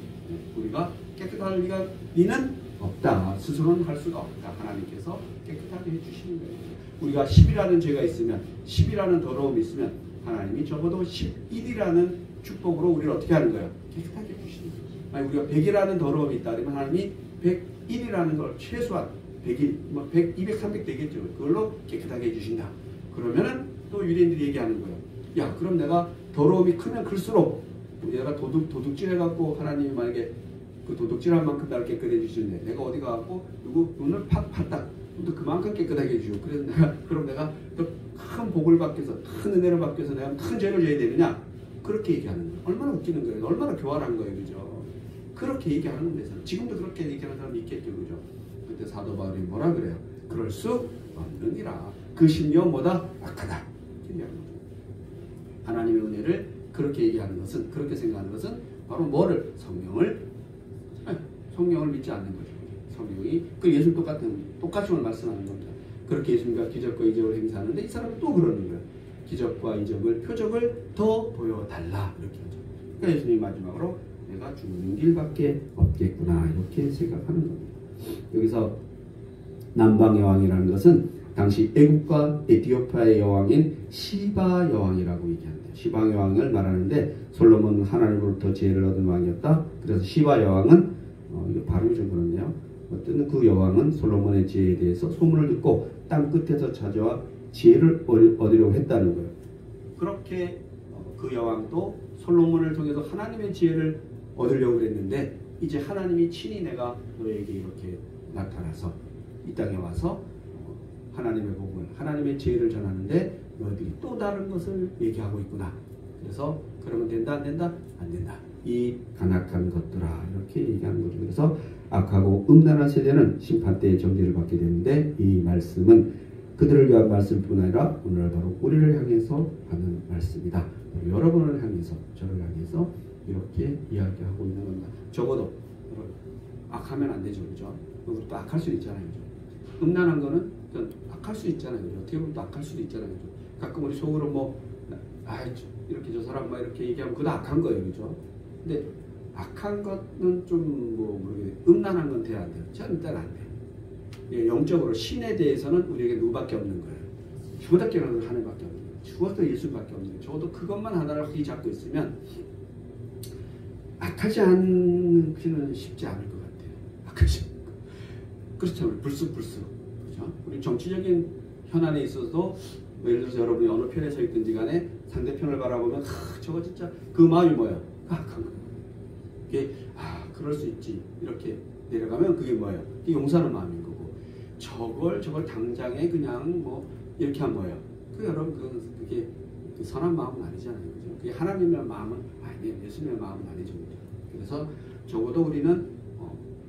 우리가 깨끗할 리가 니는 없다. 스스로는 할 수가 없다. 하나님께서 깨끗하게 해주시는 거예요. 우리가 10이라는 죄가 있으면 10이라는 더러움이 있으면 하나님이 적어도 11이라는 축복으로 우리를 어떻게 하는 거예요? 깨끗하게 해주시는 거예요. 아니, 우리가 100이라는 더러움이 있다 그러면 하나님이 101이라는 걸 최소한 100일, 뭐 100, 200, 300 되겠죠. 그걸로 깨끗하게 해주신다. 그러면은 또 유대인들이 얘기하는 거예요. 야, 그럼 내가 더러움이 크면 클수록 내가 도둑질 해갖고 하나님이 만약에 그 도둑질한 만큼 나를 깨끗해 주시는데 내가 어디 가갖고 누구 눈을 팍 봤다. 또 그만큼 깨끗하게 해주고 그래서 그럼 내가 더 큰 복을 받기 위해서 큰 은혜를 받기 위해서 내가 큰 죄를 져야 되느냐? 그렇게 얘기하는 거예요. 얼마나 웃기는 거예요. 얼마나 교활한 거예요. 그죠? 그렇게 얘기하는 데서 지금도 그렇게 얘기하는 사람이 있겠죠. 그죠? 그때 사도 바울이 뭐라 그래요? 그럴 수 없느니라. 그 심령 뭐다? 악하다. 하나님의 은혜를 그렇게 얘기하는 것은, 그렇게 생각하는 것은 바로 뭐를? 성령을 믿지 않는 거죠. 성령이 그 예수 똑같이 오늘 말씀하는 겁니다. 그렇게 예수님과 기적과 이적을 행사하는데 이 사람은 또 그러는 거예요. 기적과 이적을, 표적을 더 보여달라 이렇게 하죠. 그러니까 예수님이 마지막으로 내가 죽는 길밖에 없겠구나 이렇게 생각하는 겁니다. 여기서 남방의 왕이라는 것은 당시 애국과 에티오피아의 여왕인 시바 여왕이라고 얘기합니다. 시바 여왕을 말하는데 솔로몬은 하나님으로부터 지혜를 얻은 왕이었다. 그래서 시바 여왕은 이거 발음이 좀 그렇네요. 어떤 그 여왕은 솔로몬의 지혜에 대해서 소문을 듣고 땅 끝에서 찾아와 지혜를 얻으려고 했다는 거예요. 그렇게 그 여왕도 솔로몬을 통해서 하나님의 지혜를 얻으려고 그랬는데 이제 하나님이 친히 내가 너에게 이렇게 나타나서 이 땅에 와서 하나님의 복음을, 하나님의 지혜를 전하는데 너희들이 또 다른 것을 얘기하고 있구나. 그래서 그러면 된다 안 된다? 안 된다. 이 간악한 것들아 이렇게 얘기하는 거죠. 그래서 악하고 음란한 세대는 심판 때의 정죄를 받게 되는데 이 말씀은 그들을 위한 말씀뿐 아니라 오늘 바로 우리를 향해서 하는 말씀이다. 여러분을 향해서, 저를 향해서 이렇게 이야기하고 있는 겁니다. 적어도 악하면 안 되죠. 그죠? 또 악할 수 있잖아요. 그죠? 음란한 거는 악할 수 있잖아요. 그죠? 어떻게 보면 또 악할 수도 있잖아요. 그죠? 가끔 우리 속으로 뭐 이렇게 저 사람 막 이렇게 얘기하면 그거 악한 거예요. 그죠? 근데 악한 거는 좀 뭐 모르겠는데 음란한 건 돼야 안 돼요. 절대 안 돼요. 예, 영적으로 신에 대해서는 우리에게 누구밖에 없는 거예요. 죽었다 깨어나는 하나님밖에 없는 거예요. 죽어서 예수밖에 없는 거예요. 적어도 그것만 하나를 확실히 잡고 있으면 악하지 않기는 쉽지 않을 것 같아요. 악하지 않고. 그렇죠. 불쑥불쑥. 그렇죠? 우리 정치적인 현안에 있어서도 예를 들어서 여러분이 어느 편에 서 있든지 간에 상대편을 바라보면 저거 진짜 그 마음이 뭐예요? 악한 거예요. 그게 그럴 수 있지 이렇게 내려가면 그게 뭐예요? 그게 용서하는 마음인 거고 저걸 당장에 그냥 뭐 이렇게 하면 뭐예요? 그 여러분 그게 그 선한 마음은 아니잖아요, 그죠? 그게 하나님의 마음은 아니에요, 예수님의 마음은 아니죠. 그래서 적어도 우리는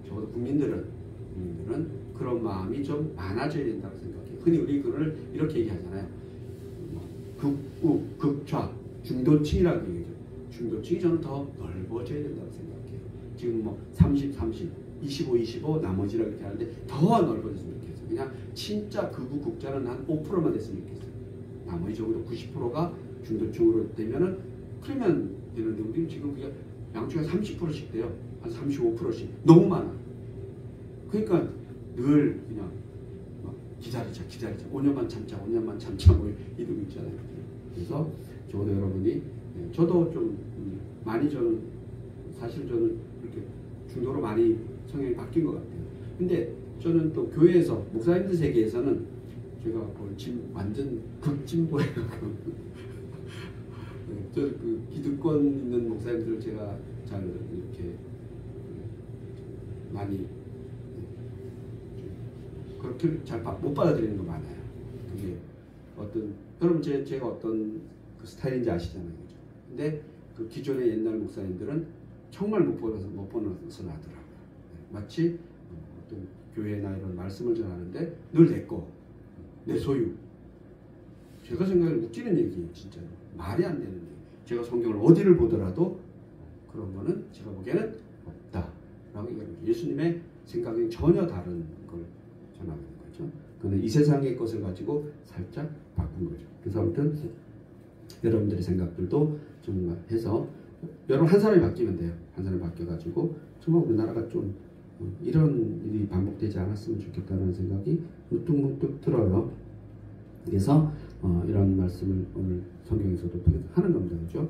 적어도 국민들은 그런 마음이 좀 많아져야 된다고 생각해요. 흔히 우리 그걸 이렇게 얘기하잖아요. 극우, 극좌, 중도층이라고 얘기하죠. 중도층이 저는 더 넓어져야 된다고 생각해요. 지금 뭐 30, 30, 25, 25 나머지라고 이렇게 하는데 더 넓어졌으면 좋겠어요. 그냥 진짜 극우, 극좌는 한 5%만 됐으면 좋겠어요. 나머지 적어도 90%가 중도층으로 되면은 그러면 되는데 우리는 지금 그게 양쪽에 30%씩 돼요. 한 35%씩 너무 많아. 그러니까 늘 그냥 기다리자 5년만 참자 뭐 이러고 있잖아요. 그래서 저도 여러분이 저도 좀 많이 저는 사실 저는 이렇게 중도로 많이 성향이 바뀐 것 같아요. 근데 저는 또 교회에서 목사님들 세계에서는 제가 완전 극진보예요. 저 그 기득권 있는 목사님들을 제가 잘 이렇게 많이 그렇게 잘 못 받아들이는 거 많아요. 그게 어떤 여러분 제가 어떤 그 스타일인지 아시잖아요, 그죠? 근데 그 기존의 옛날 목사님들은 정말 못 보내서 하더라고요. 마치 어떤 교회나 이런 말씀을 전하는데 늘 내 소유. 제가 생각하기엔 웃기는 얘기예요, 진짜로. 말이 안 되는 얘기. 제가 성경을 어디를 보더라도 그런 거는 제가 보기에는 없다라고 얘기합니다. 예수님의 생각이 전혀 다른 걸 전하는 거죠. 그는 이 세상의 것을 가지고 살짝 바꾼 거죠. 그래서 아무튼 여러분들의 생각들도 좀 해서 여러분 한 사람이 바뀌면 돼요. 한 사람이 바뀌어가지고 정말 우리나라가 좀 이런 일이 반복되지 않았으면 좋겠다는 생각이 문득 들어요. 그래서 이런 말씀을 오늘 성경에서도 하는 겁니다. 그죠?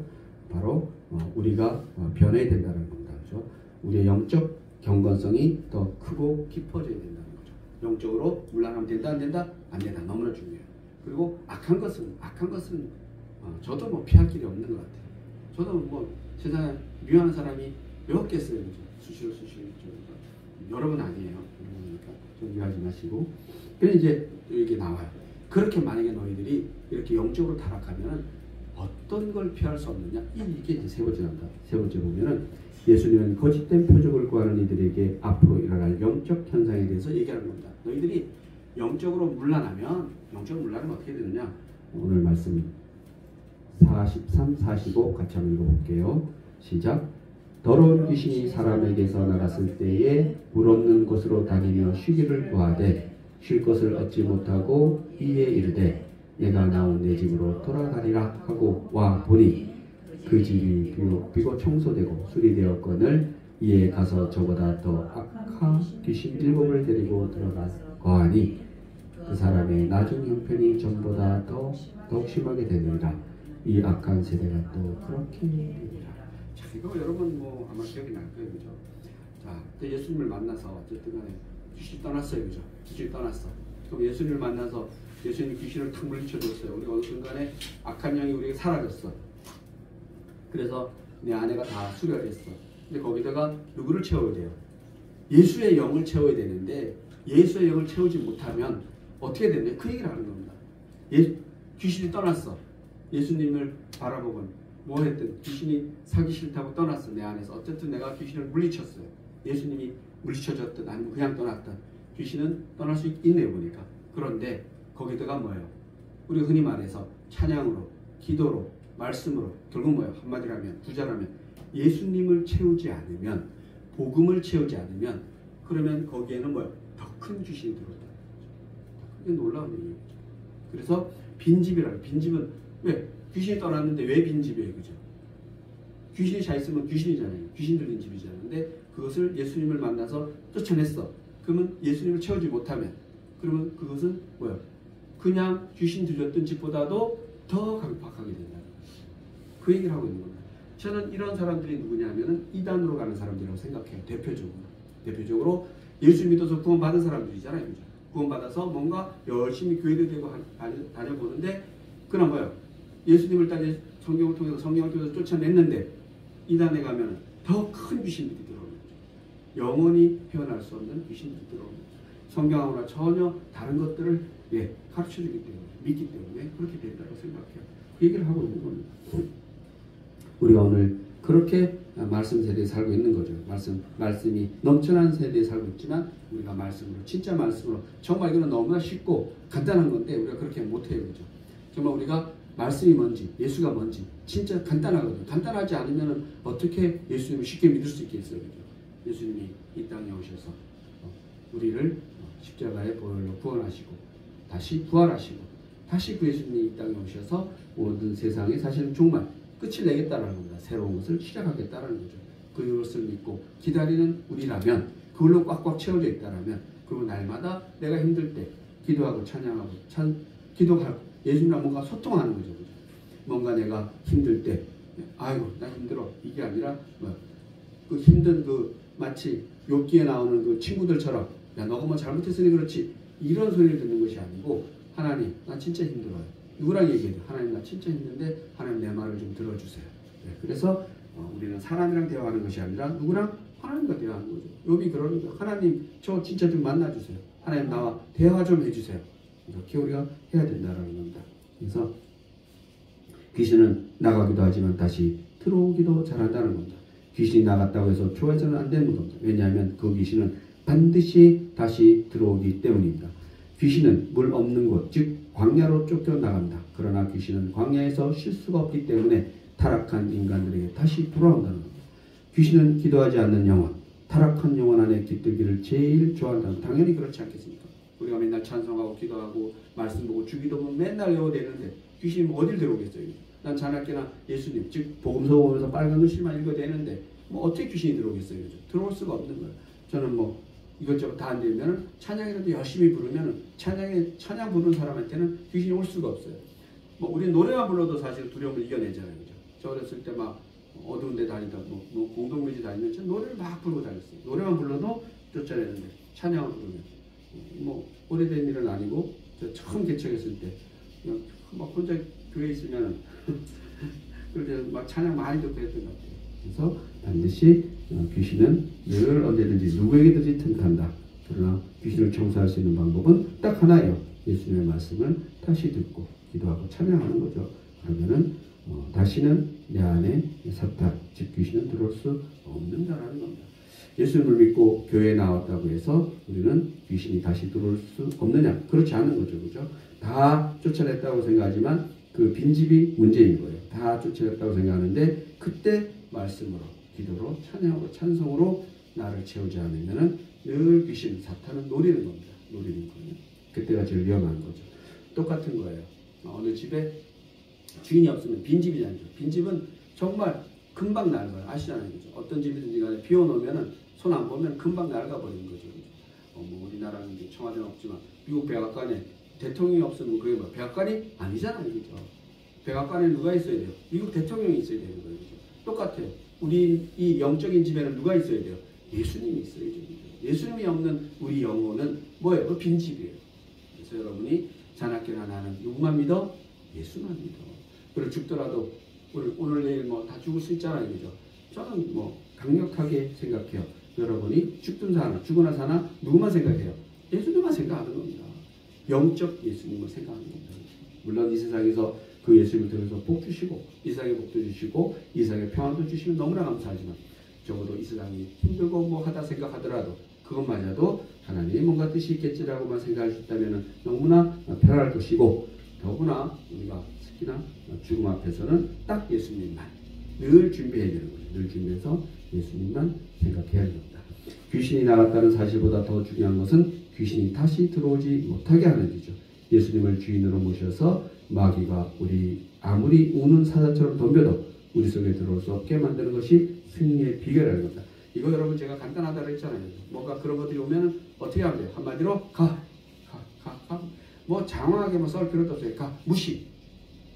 바로 우리가 변해야 된다는 겁니다. 그죠? 우리의 영적 경건성이 더 크고 깊어져야 된다는 거죠. 영적으로 물러나면 된다 안 된다? 안 된다. 너무나 중요해요. 그리고 악한 것은 저도 뭐 피할 길이 없는 것 같아요. 저도 뭐 세상에 미워하는 사람이 몇 개 있어요. 수시로 여러 분 아니에요. 그러니까 좀 미워하지 마시고. 그래 이제 이게 나와요. 그렇게 만약에 너희들이 이렇게 영적으로 타락하면 어떤 걸 피할 수 없느냐? 이게 이제 세 번째 나온다. 세 번째 보면은 예수님은 거짓된 표적을 구하는 이들에게 앞으로 일어날 영적 현상에 대해서 얘기하는 겁니다. 너희들이 영적으로 물러나면 어떻게 되느냐? 오늘 말씀 43, 45 같이 한번 읽어볼게요. 시작. 더러운 귀신이 사람에게서 나갔을 때에 물 없는 곳으로 다니며 쉬기를 구하되 쉴 것을 얻지 못하고 이에 이르되 내가 나온 내 집으로 돌아가리라 하고 와 보니 그 집이 비고 청소되고 수리되었거늘 이에 가서 저보다 더 악한 귀신 7을 데리고 들어가 거하니 그 사람의 나중 형편이 전보다 더욱 심하게 되느니라. 이 악한 세대가 또 그렇게 되리라. 자, 이거 여러분 뭐 아마 기억이 날 거예요, 그죠? 자, 예수님을 만나서 어쨌든 간에 귀신이 떠났어요, 그죠? 귀신이 떠났어. 그럼 예수님을 만나서 예수님이 귀신을 탁 물리쳐줬어요. 우리가 어느 순간에 악한 영이 우리에게 사라졌어. 그래서 내 아내가 다 수혈했어. 근데 거기다가 누구를 채워야 돼요? 예수의 영을 채워야 되는데 예수의 영을 채우지 못하면 어떻게 되냐? 그 얘기를 하는 겁니다. 귀신이 떠났어. 예수님을 바라보곤 뭐 했든 귀신이 사기 싫다고 떠났어. 내 안에서. 어쨌든 내가 귀신을 물리쳤어요. 예수님이 물리쳐줬든 아니면 그냥 떠났든 귀신은 떠날 수 있네요, 보니까. 그런데 거기다가 뭐예요? 우리가 흔히 말해서 찬양으로, 기도로, 말씀으로, 결국 뭐예요? 한마디로 하면, 부자라면 예수님을 채우지 않으면, 복음을 채우지 않으면, 그러면 거기에는 뭐예요? 더 큰 귀신이 들어온다는 거죠. 그게 놀라운 얘기죠. 그래서 빈집이라고. 빈집은 왜? 귀신이 떠났는데 왜 빈집이에요? 그죠? 귀신이 잘 있으면 귀신이잖아요. 귀신 들린 집이잖아요. 근데 그것을 예수님을 만나서 쫓아냈어. 그러면 예수님을 채우지 못하면 그러면 그것은 뭐예요? 그냥 귀신 들렸던 집보다도 더 강팍하게 된다는 거예요. 그 얘기를 하고 있는 겁니다. 저는 이런 사람들이 누구냐면은 이단으로 가는 사람들이라고 생각해요. 대표적으로 예수 믿어서 구원받은 사람들이잖아요. 그죠? 구원받아서 뭔가 열심히 교회도 되고 다녀보는데 그러나 뭐예요? 예수님을 따져 성경을 통해서 쫓아냈는데 이단에 가면은 더 큰 귀신들이 들어오는 거죠. 영원히 헤어날 수 없는 귀신들이 들어오는 거죠. 성경하고는 전혀 다른 것들을 가르쳐주기 때문에, 믿기 때문에 그렇게 된다고 생각해요. 그 얘기를 하고 있는 겁니다. 우리가 오늘 그렇게 말씀 세대에 살고 있는 거죠. 말씀이 넘쳐난 세대에 살고 있지만 우리가 말씀으로, 진짜 말씀으로, 정말 이거는 너무나 쉽고 간단한 건데 우리가 그렇게 못해요. 그죠? 정말 우리가 말씀이 뭔지, 예수가 뭔지 진짜 간단하거든요. 간단하지 않으면 어떻게 예수님을 쉽게 믿을 수 있겠어요. 그죠? 예수님이 이 땅에 오셔서 우리를 십자가의 보혈로 구원하시고 다시 부활하시고 다시 그 예수님이 이 땅에 오셔서 모든 세상에 사실은 정말 끝을 내겠다라는 겁니다. 새로운 것을 시작하겠다라는 거죠. 그것을 믿고 기다리는 우리라면, 그걸로 꽉꽉 채워져 있다라면, 그리고 날마다 내가 힘들 때 기도하고 찬양하고 기도하고 예수님과 뭔가 소통하는 거죠. 그죠? 뭔가 내가 힘들 때 아이고 나 힘들어, 이게 아니라 그 힘든 마치 욥기에 나오는 그 친구들처럼 야 너가 뭐 잘못했으니 그렇지, 이런 소리를 듣는 것이 아니고 하나님 나 진짜 힘들어요. 누구랑 얘기해요? 하나님 나 진짜 힘든데 하나님 내 말을 좀 들어주세요. 그래서 우리는 사람이랑 대화하는 것이 아니라 누구랑? 하나님과 대화하는 거죠. 욥이 그러는 거예요. 하나님 저 진짜 좀 만나주세요. 하나님 나와 대화 좀 해주세요. 이렇게 우리가 해야 된다는 겁니다. 그래서 귀신은 나가기도 하지만 다시 들어오기도 잘한다는 겁니다. 귀신이 나갔다고 해서 좋아해서는 안 되는 겁니다. 왜냐하면 그 귀신은 반드시 다시 들어오기 때문입니다. 귀신은 물 없는 곳, 즉 광야로 쫓겨나갑니다. 그러나 귀신은 광야에서 쉴 수가 없기 때문에 타락한 인간들에게 다시 돌아온다는 겁니다. 귀신은 기도하지 않는 영혼, 타락한 영혼 안에 깃들기를 제일 좋아한다는, 당연히 그렇지 않겠습니까? 우리가 맨날 찬송하고 기도하고 말씀 보고 주기도문 맨날 외워대는데 귀신이 뭐 어딜 들어오겠어요? 난 자나깨나 예수님, 즉 복음서 보면서 빨간 글씨만 읽어대는데 뭐 어떻게 귀신이 들어오겠어요? 들어올 수가 없는 거예요. 저는 뭐 이것저것 다 안 되면 찬양이라도 열심히 부르면 찬양 부르는 사람한테는 귀신이 올 수가 없어요. 뭐 우리 노래만 불러도 사실 두려움을 이겨내잖아요. 그죠? 저 어렸을 때 막 어두운 데 다니다 뭐 공동묘지 다니면 전 노래를 막 부르고 다녔어요. 노래만 불러도 쫓아내는데 찬양을 부르면 뭐 오래된 일은 아니고 저 처음 개척했을 때 그냥 막 혼자 교회에 있으면 그럴 때 막 찬양 많이 듣고 했던 것 같아요. 그래서 반드시 귀신은 늘 언제든지 누구에게든지 틈탄다. 그러나 귀신을 청소할 수 있는 방법은 딱 하나예요. 예수님의 말씀을 다시 듣고 기도하고 찬양하는 거죠. 그러면은 다시는 내 안에 사탄, 즉 귀신은 들어올 수 없는다라는 겁니다. 예수님을 믿고 교회에 나왔다고 해서 우리는 귀신이 다시 들어올 수 없느냐? 그렇지 않은 거죠. 그죠? 다 쫓아냈다고 생각하지만 그 빈집이 문제인 거예요. 다 쫓아냈다고 생각하는데 그때 말씀으로, 기도로, 찬양으로, 찬송으로 나를 채우지 않으면 늘 귀신, 사탄은 노리는 겁니다. 노리는 거예요. 그때가 제일 위험한 거죠. 똑같은 거예요. 어느 집에 주인이 없으면 빈집이잖아요. 빈집은 정말 금방 낡아요. 아시잖아요. 그죠? 어떤 집이든지 간에 비워놓으면 손 안 보면 금방 낡아버리는 거죠. 뭐 우리나라는 청와대는 없지만 미국 백악관에 대통령이 없으면 그게 뭐 백악관이 아니잖아요. 그죠? 백악관에 누가 있어야 돼요? 미국 대통령이 있어야 되는 거예요. 그죠? 똑같아요. 우리 이 영적인 집에는 누가 있어야 돼요? 예수님이 있어야죠. 예수님이 없는 우리 영혼은 뭐예요? 그 빈집이에요. 그래서 여러분이 자나깨나 나는 누구만 믿어? 예수만 믿어. 그리고 죽더라도 오늘 내일 뭐 다 죽을 수 있잖아요. 그죠? 저는 뭐 강력하게 생각해요. 여러분이 죽든 사나 죽으나 사나 누구만 생각해요? 예수님만 생각하는 겁니다. 영적 예수님을 생각하는 겁니다. 물론 이 세상에서 그 예수님을 통해서 복 주시고 이 세상에 복도 주시고 이 세상에 평안도 주시면 너무나 감사하지만 적어도 이 세상이 힘들고 뭐 하다 생각하더라도 그것마저도 하나님이 뭔가 뜻이 있겠지라고만 생각할 수 있다면 너무나 편할 것이고, 더구나 우리가 특히나 죽음 앞에서는 딱 예수님만 늘 준비해야 되는 거예요. 늘 준비해서 예수님만 생각해야 됩니다. 귀신이 나갔다는 사실보다 더 중요한 것은 귀신이 다시 들어오지 못하게 하는 일이죠. 예수님을 주인으로 모셔서 마귀가 우리 아무리 우는 사자처럼 덤벼도 우리 속에 들어올 수 없게 만드는 것이 승리의 비결이라는 겁니다. 이거 여러분 제가 간단하다고 했잖아요. 뭔가 그런 것들이 오면 어떻게 하면 돼요? 한마디로 가. 뭐 장황하게 뭐 썰 필요도 없어요. 가. 무시.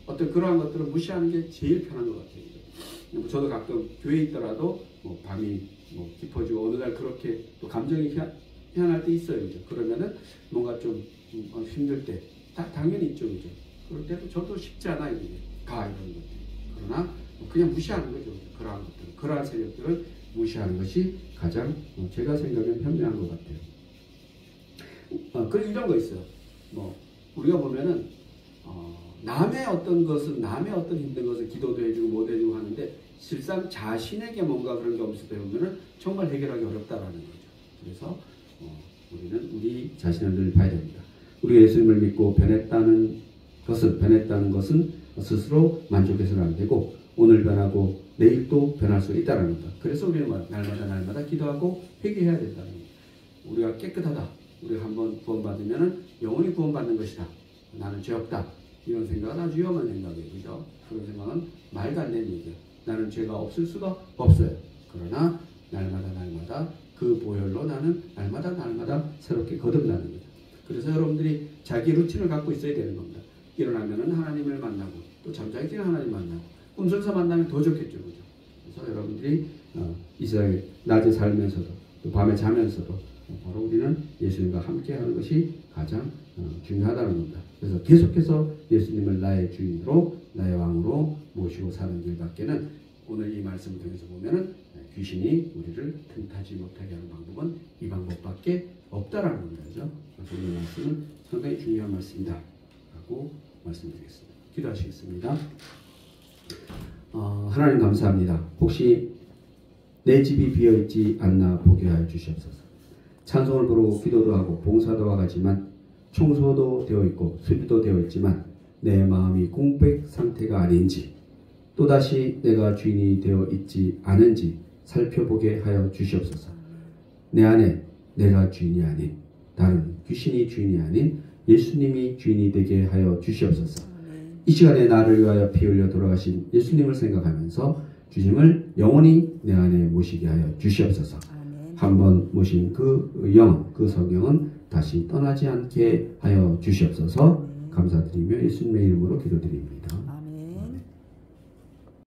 어떤 그러한 것들은 무시하는 게 제일 편한 것 같아요. 저도 가끔 교회에 있더라도 뭐 밤이 뭐 깊어지고 어느 날 그렇게 또 감정이 희한할 때 있어요. 그죠? 그러면은 뭔가 좀 힘들 때 당연히 있죠. 그죠? 그럴 때도 저도 쉽지 않아요. 이게. 가 이런 것들. 그러나 그냥 무시하는 거죠. 그러한 것들, 그러한 세력들을 무시하는 것이 가장 제가 생각엔 현명한 것 같아요. 그리고 이런 거 있어요. 뭐 우리가 보면은 남의 어떤 것은, 남의 어떤 힘든 것을 기도도 해주고 못 해주고 하는데 실상 자신에게 뭔가 그런 게 없을 때 보면은 정말 해결하기 어렵다라는 거죠. 그래서 우리는 우리 자신을 늘 봐야 됩니다. 우리가 예수님을 믿고 변했다는 것은 스스로 만족해서는 안 되고 오늘 변하고 내일 또 변할 수 있다는 겁니다. 그래서 우리는 날마다 기도하고 회개해야 된다는 겁니다. 우리가 깨끗하다. 우리가 한번 구원받으면 영원히 구원받는 것이다. 나는 죄 없다. 이런 생각은 아주 위험한 생각이에요. 그죠? 그런 생각은 말도 안 되는 얘기예요. 나는 죄가 없을 수가 없어요. 그러나 날마다 그 보혈로 나는 날마다 새롭게 거듭나는 거죠. 그래서 여러분들이 자기 루틴을 갖고 있어야 되는 겁니다. 일어나면은 하나님을 만나고 또 잠자기 전에 하나님 만나고 꿈속에서 만나면 더 좋겠죠. 그죠? 그래서 여러분들이 이 세상에 낮에 살면서도 또 밤에 자면서도 바로 우리는 예수님과 함께하는 것이 가장 중요하다는 겁니다. 그래서 계속해서 예수님을 나의 주인으로 나의 왕으로 모시고 사는 길밖에는 오늘 이 말씀을 통해서 보면은 귀신이 우리를 틈타지 못하게 하는 방법은 이 방법밖에 없다라는 겁니다. 그죠? 그래서 오늘 말씀은 상당히 중요한 말씀이다 라고 말씀드리겠습니다. 기도하시겠습니다. 하나님 감사합니다. 혹시 내 집이 비어있지 않나 보게 하여 주시옵소서. 찬송을 부르고 기도도 하고 봉사도 하지만 청소도 되어 있고 수비도 되어 있지만 내 마음이 공백 상태가 아닌지 또다시 내가 주인이 되어 있지 않은지 살펴보게 하여 주시옵소서. 내 안에 내가 주인이 아닌 다른 귀신이 주인이 아닌 예수님이 주인이 되게 하여 주시옵소서. 이 시간에 나를 위하여 피 흘려 돌아가신 예수님을 생각하면서 주님을 영원히 내 안에 모시게 하여 주시옵소서. 한번 모신 그 영, 그 성령은 다시 떠나지 않게 하여 주시옵소서. 감사드리며 예수님의 이름으로 기도드립니다.